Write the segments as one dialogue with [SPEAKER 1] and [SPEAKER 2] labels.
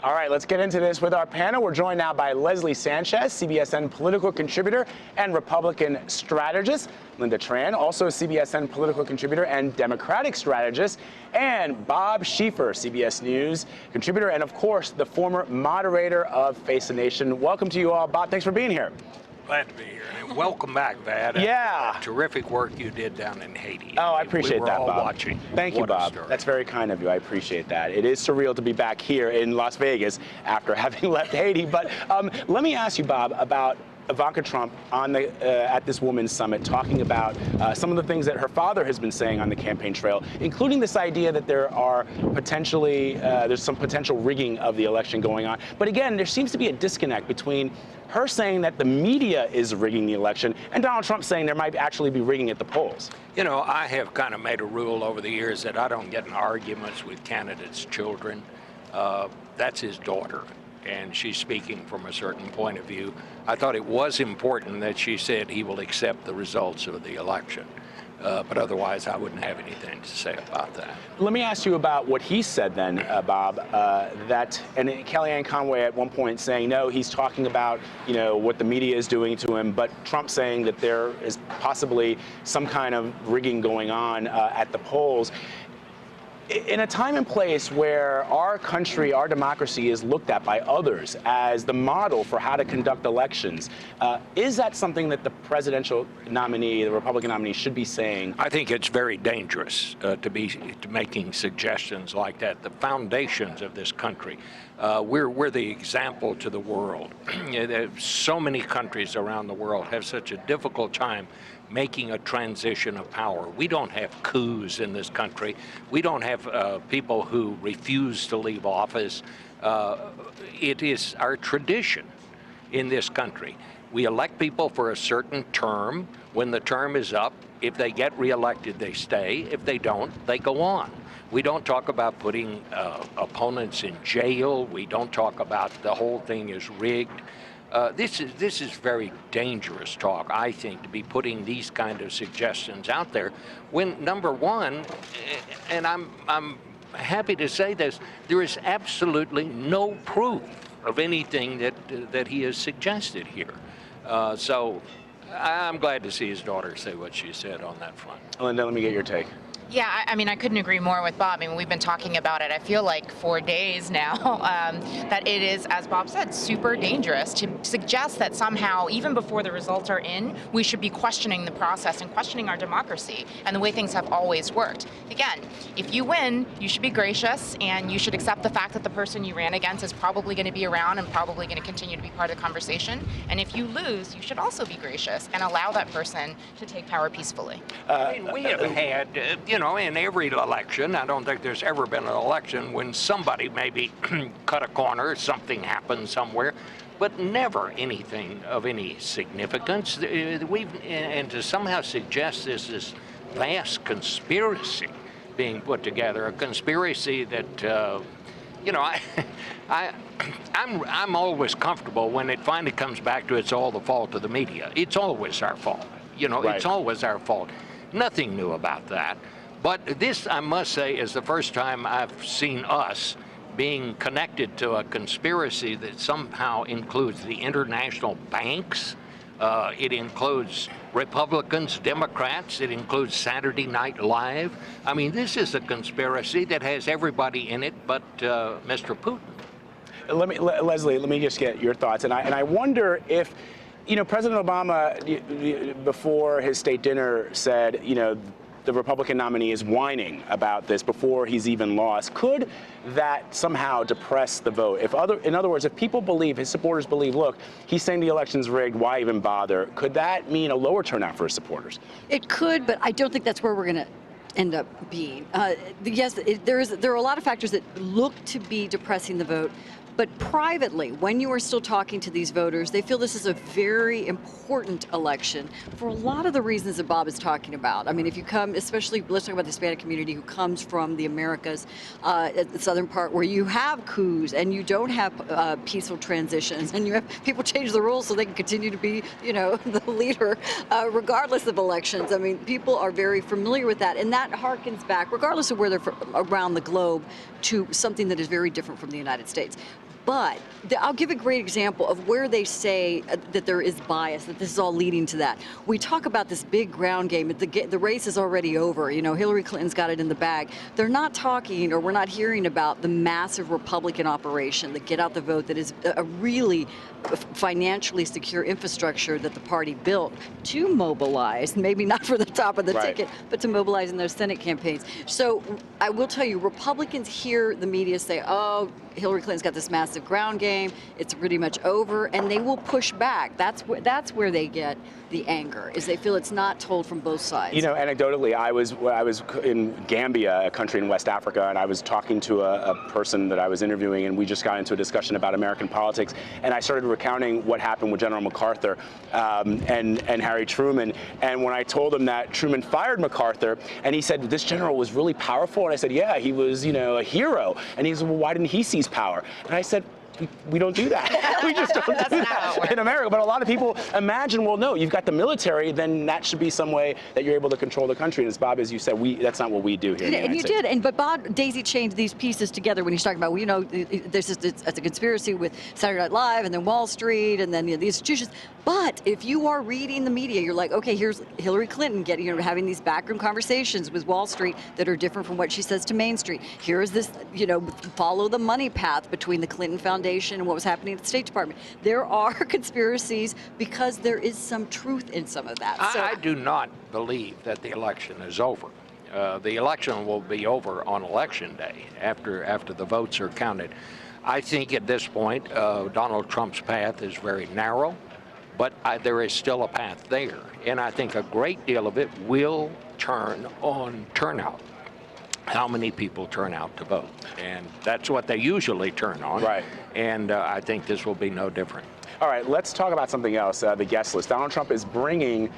[SPEAKER 1] All right, let's get into this with our panel. We're joined now by Leslie Sanchez, CBSN political contributor and Republican strategist. Linda Tran, also CBSN political contributor and Democratic strategist. And Bob Schieffer, CBS News contributor and, of course, the former moderator of Face the Nation. Welcome to you all. Bob, thanks for being here.
[SPEAKER 2] Glad to be here. And welcome back, Vad.
[SPEAKER 1] Yeah.
[SPEAKER 2] Terrific work you did down in Haiti.
[SPEAKER 1] Oh, I appreciate that, Bob.
[SPEAKER 2] Watching.
[SPEAKER 1] Thank you, Bob. That's very kind of you. I appreciate that. It is surreal to be back here in Las Vegas after having left Haiti. But let me ask you, Bob, about Ivanka Trump on the at this Women's Summit, talking about some of the things that her father has been saying on the campaign trail, including this idea that there are potentially there's some potential rigging of the election going on. But again, there seems to be a disconnect between her saying that the media is rigging the election and Donald Trump saying there might actually be rigging at the polls.
[SPEAKER 2] You know, I have kind of made a rule over the years that I don't get in arguments with candidates' children. That's his daughter, and she's speaking from a certain point of view. I thought it was important that she said he will accept the results of the election. But otherwise, I wouldn't have anything to say about that.
[SPEAKER 1] Let me ask you about what he said then, Bob, and Kellyanne Conway at one point saying, no, he's talking about, what the media is doing to him, but Trump saying that there is possibly some kind of rigging going on at the polls. In a time and place where our country, our democracy is looked at by others as the model for how to conduct elections, is that something that the presidential nominee, the Republican nominee, should be saying?
[SPEAKER 2] I think it's very dangerous to be making suggestions like that. The foundations of this country, we're the example to the world. So many countries around the world have such a difficult time making a transition of power. We don't have coups in this country. We don't have people who refuse to leave office. It is our tradition in this country. We elect people for a certain term. When the term is up, if they get reelected, they stay. If they don't, they go on. We don't talk about putting opponents in jail. We don't talk about the whole thing is rigged. This is very dangerous talk, I think, to be putting these kind of suggestions out there when, number one, and I'm happy to say this, there is absolutely no proof of anything that he has suggested here. So I'm glad to see his daughter say what she said on that front.
[SPEAKER 1] Linda, let me get your take.
[SPEAKER 3] Yeah, I mean, I couldn't agree more with Bob. I mean, we've been talking about it, I feel like, for days now, that it is, as Bob said, super dangerous to suggest that somehow, even before the results are in, we should be questioning the process and questioning our democracy and the way things have always worked. Again, if you win, you should be gracious and you should accept the fact that the person you ran against is probably going to be around and probably going to continue to be part of the conversation. And if you lose, you should also be gracious and allow that person to take power peacefully.
[SPEAKER 2] I mean, we have had, in every election, I don't think there's ever been an election when somebody maybe cut a corner, something happened somewhere, but never anything of any significance. And to somehow suggest this vast conspiracy being put together, a conspiracy that, I'm always comfortable when it finally comes back to it's all the fault of the media. It's always our fault.
[SPEAKER 1] Right.
[SPEAKER 2] It's always our fault. Nothing new about that. But this, I must say, is the first time I've seen us being connected to a conspiracy that somehow includes the international banks. It includes Republicans, Democrats. It includes Saturday Night Live. I mean, this is a conspiracy that has everybody in it but Mr. Putin.
[SPEAKER 1] Leslie, let me just get your thoughts. And I wonder if, President Obama, before his state dinner, said, the Republican nominee is whining about this before he's even lost. Could that somehow depress the vote? In other words, if people believe, his supporters believe, look, he's saying the election's rigged, why even bother? Could that mean a lower turnout for his supporters?
[SPEAKER 4] It could, but I don't think that's where we're going to end up being. Yes, there are a lot of factors that look to be depressing the vote. But privately, when you are still talking to these voters, they feel this is a very important election for a lot of the reasons that Bob is talking about. I mean, if you come, especially let's talk about the Hispanic community who comes from the Americas, at the southern part where you have coups and you don't have peaceful transitions and you have people change the rules so they can continue to be, the leader regardless of elections. I mean, people are very familiar with that. And that that harkens back, regardless of where they're from, around the globe, to something that is very different from the United States. But I'll give a great example of where they say that there is bias, that this is all leading to that. We talk about this big ground game. The race is already over. You know, Hillary Clinton's got it in the bag. They're not talking, or we're not hearing about the massive Republican operation, the Get Out the Vote, that is a really financially secure infrastructure that the party built to mobilize, maybe not for the top of the ticket, but to mobilize in those Senate campaigns. So I will tell you, Republicans hear the media say, oh, Hillary Clinton's got this massive ground game, it's pretty much over, and they will push back. That's where they get the anger, is they feel it's not told from both sides.
[SPEAKER 1] You know, anecdotally, I was in Gambia, a country in West Africa, and I was talking to a person that I was interviewing, and we just got into a discussion about American politics, and I started recounting what happened with General MacArthur and Harry Truman, and when I told him that Truman fired MacArthur, and he said, this general was really powerful, and I said, yeah, he was, you know, a hero, and he said, well, why didn't he seize power? And I said, we don't do that. We just don't do that in America. But a lot of people imagine, well, no, you've got the military, then that should be some way that you're able to control the country. And as Bob, as you said, that's not what we do here in the United States.
[SPEAKER 4] And but Bob daisy-chained these pieces together when he's talking about, well, you know, it's a conspiracy with Saturday Night Live and then Wall Street and then the institutions. But if you are reading the media, you're like, okay, here's Hillary Clinton having these backroom conversations with Wall Street that are different from what she says to Main Street. Here is this, follow the money path between the Clinton Foundation and what was happening at the State Department. There are conspiracies because there is some truth in some of that.
[SPEAKER 2] I do not believe that the election is over. The election will be over on Election Day after the votes are counted. I think at this point, Donald Trump's path is very narrow, but there is still a path there. And I think a great deal of it will turn on turnout. How many people turn out to vote? And that's what they usually turn on.
[SPEAKER 1] Right.
[SPEAKER 2] And I think this will be no different.
[SPEAKER 1] All right, let's talk about something else, the guest list. Donald Trump is bringing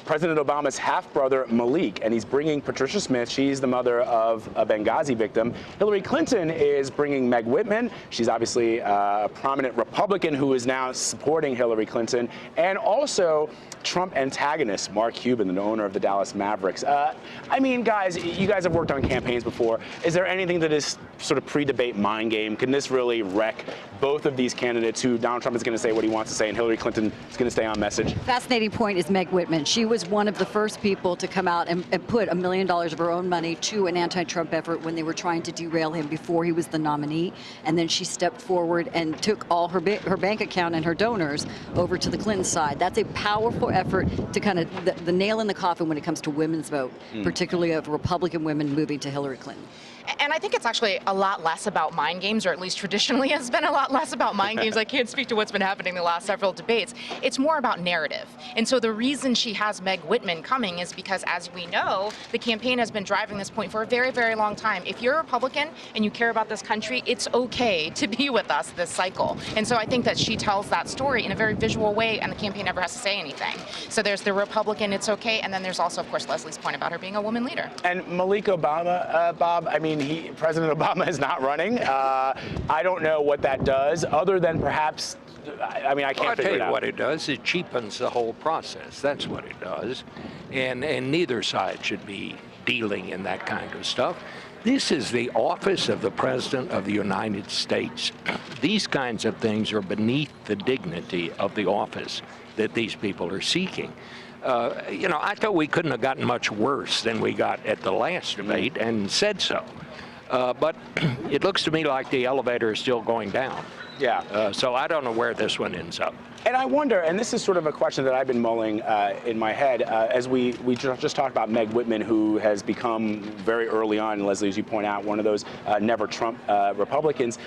[SPEAKER 1] President Obama's half-brother, Malik, and he's bringing Patricia Smith. She's the mother of a Benghazi victim. Hillary Clinton is bringing Meg Whitman. She's obviously a prominent Republican who is now supporting Hillary Clinton. And also Trump antagonist, Mark Cuban, the owner of the Dallas Mavericks. I mean, guys, you guys have worked on campaigns before. Is there anything that is sort of pre-debate mind game? Can this really wreck both of these candidates who Donald Trump is going to say what he wants to say and Hillary Clinton is going to stay on message?
[SPEAKER 4] Fascinating point is Meg Whitman. She was one of the first people to come out and put $1 million of her own money to an anti-Trump effort when they were trying to derail him before he was the nominee. And then she stepped forward and took all her bank account and her donors over to the Clinton side. That's a powerful effort to kind of the nail in the coffin when it comes to women's vote, particularly of Republican women moving to Hillary Clinton.
[SPEAKER 3] And I think it's actually a lot less about mind games, or at least traditionally has been a lot less about mind games. I can't speak to what's been happening the last several debates. It's more about narrative. And so the reason she has Meg Whitman coming is because, as we know, the campaign has been driving this point for a very, very long time. If you're a Republican and you care about this country, it's okay to be with us this cycle. And so I think that she tells that story in a very visual way, and the campaign never has to say anything. So there's the Republican, it's okay, and then there's also, of course, Leslie's point about her being a woman leader.
[SPEAKER 1] And Malik Obama, Bob, I mean, President Obama is not running. I don't know what that does, other than perhaps, I mean, I can't figure it out.
[SPEAKER 2] I'll tell you what it does. It cheapens the whole process. That's what it does. And neither side should be dealing in that kind of stuff. This is the office of the President of the United States. These kinds of things are beneath the dignity of the office that these people are seeking. I thought we couldn't have gotten much worse than we got at the last debate, and said so. But it looks to me like the elevator is still going down.
[SPEAKER 1] Yeah.
[SPEAKER 2] So I don't know where this one ends up.
[SPEAKER 1] And I wonder, and this is sort of a question that I've been mulling in my head, as we just talked about Meg Whitman, who has become very early on, Leslie, as you point out, one of those never Trump Republicans.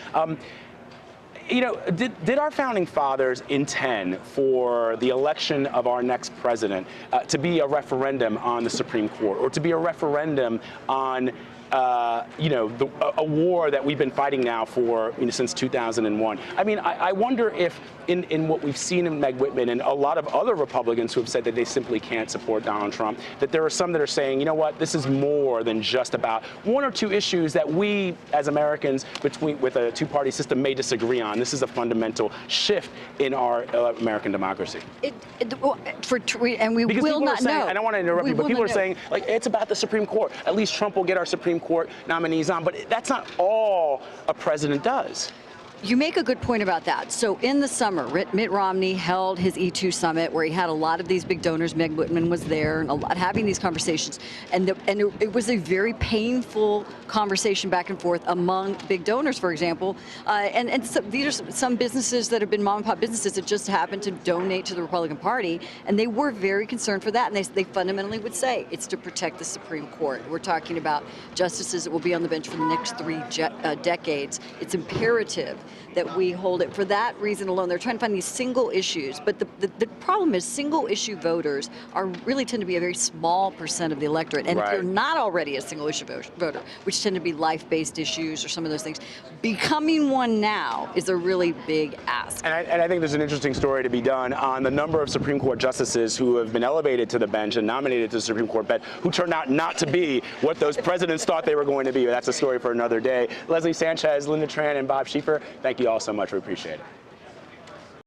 [SPEAKER 1] Did our founding fathers intend for the election of our next president to be a referendum on the Supreme Court, or to be a referendum on a war that we've been fighting now for since 2001. I mean, I wonder if in what we've seen in Meg Whitman and a lot of other Republicans who have said that they simply can't support Donald Trump, that there are some that are saying, you know what, this is more than just about one or two issues that we as Americans with a two-party system may disagree on. This is a fundamental shift in our American democracy.
[SPEAKER 4] And we
[SPEAKER 1] Because
[SPEAKER 4] will
[SPEAKER 1] people
[SPEAKER 4] not
[SPEAKER 1] are saying,
[SPEAKER 4] know.
[SPEAKER 1] and I want to interrupt you, but people are
[SPEAKER 4] know.
[SPEAKER 1] saying, like, it's about the Supreme Court. At least Trump will get our Supreme Court nominees on. But that's not all a president does.
[SPEAKER 4] You make a good point about that. So in the summer, Mitt Romney held his E2 summit where he had a lot of these big donors. Meg Whitman was there and a lot having these conversations. And it was a very painful conversation back and forth among big donors, for example. And so these are some businesses that have been mom and pop businesses that just happened to donate to the Republican Party. And they were very concerned for that. And they fundamentally would say it's to protect the Supreme Court. We're talking about justices that will be on the bench for the next 3 decades. It's imperative that we hold it for that reason alone. They're trying to find these single issues, but the problem is single issue voters really tend to be a very small percent of the electorate. And if you're not already a single issue voter, which tend to be life-based issues or some of those things, becoming one now is a really big ask.
[SPEAKER 1] And I think there's an interesting story to be done on the number of Supreme Court justices who have been elevated to the bench and nominated to the Supreme Court bench who turned out not to be what those presidents thought they were going to be. That's a story for another day. Leslie Sanchez, Linda Tran, and Bob Schieffer, thank you all so much. We appreciate it.